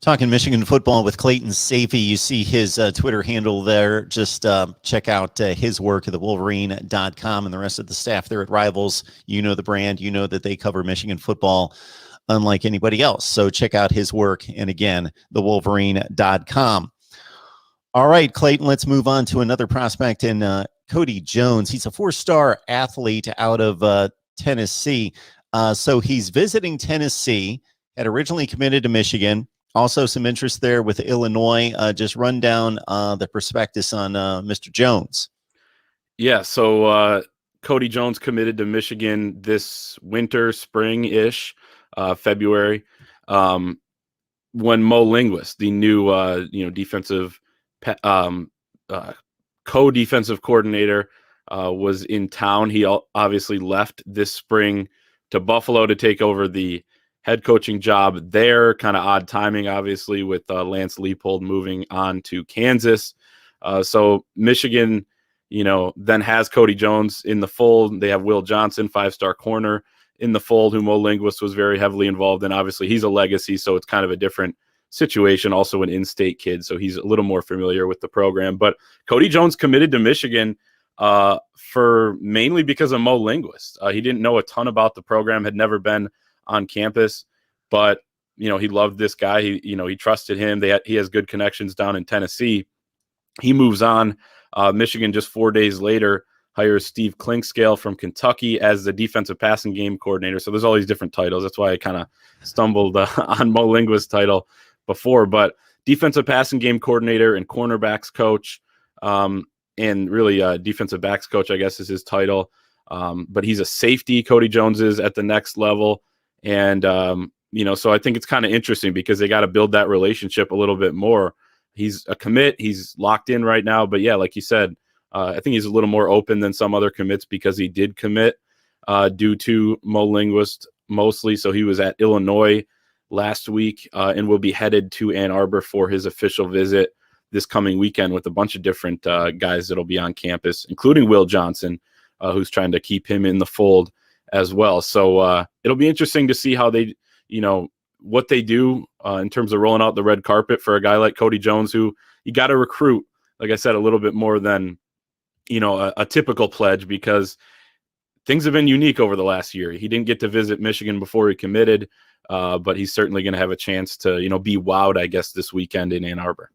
Talking Michigan football with Clayton Sayfie. You see his Twitter handle there. Just check out his work at the Wolverine.com and the rest of the staff there at Rivals. You know the brand. You know that they cover Michigan football unlike anybody else. So check out his work. And again, the Wolverine.com. All right, Clayton, let's move on to another prospect in Kody Jones. He's a four-star athlete out of Tennessee. So he's visiting Tennessee, had originally committed to Michigan. Also some interest there with Illinois. Just run down the prospectus on Mr. Jones. Yeah, so Kody Jones committed to Michigan this winter, spring-ish, February, when Mo Linguist, the new defensive co-defensive coordinator, was in town. He obviously left this spring to Buffalo to take over the head coaching job there. Kind of odd timing, obviously, with Lance Leipold moving on to Kansas. So Michigan, then has Kody Jones in the fold. They have Will Johnson, five-star corner, in the fold, who Mo Linguist was very heavily involved in. Obviously, he's a legacy, so it's kind of a different situation. Also an in-state kid, so he's a little more familiar with the program. But Kody Jones committed to Michigan for mainly because of Mo Linguist. He didn't know a ton about the program, had never been on campus, but he loved this guy. He trusted him. He has good connections down in Tennessee. He moves on. Michigan just 4 days later hires Steve Clinkscale from Kentucky as the defensive passing game coordinator. So there's all these different titles. That's why I kind of stumbled on Mo Linguist's title before. But defensive passing game coordinator and cornerbacks coach, and really defensive backs coach, I guess, is his title. But he's a safety. Kody Jones is at the next level. And, so I think it's kind of interesting because they got to build that relationship a little bit more. He's a commit. He's locked in right now. But, yeah, like you said, I think he's a little more open than some other commits because he did commit due to Mo Linguist mostly. So he was at Illinois last week and will be headed to Ann Arbor for his official visit this coming weekend with a bunch of different guys that'll be on campus, including Will Johnson, who's trying to keep him in the fold as well. So it'll be interesting to see how they, what they do in terms of rolling out the red carpet for a guy like Kody Jones, who you got to recruit, like I said, a little bit more than, a typical pledge, because things have been unique over the last year. He didn't get to visit Michigan before he committed, but he's certainly going to have a chance to, be wowed, I guess, this weekend in Ann Arbor.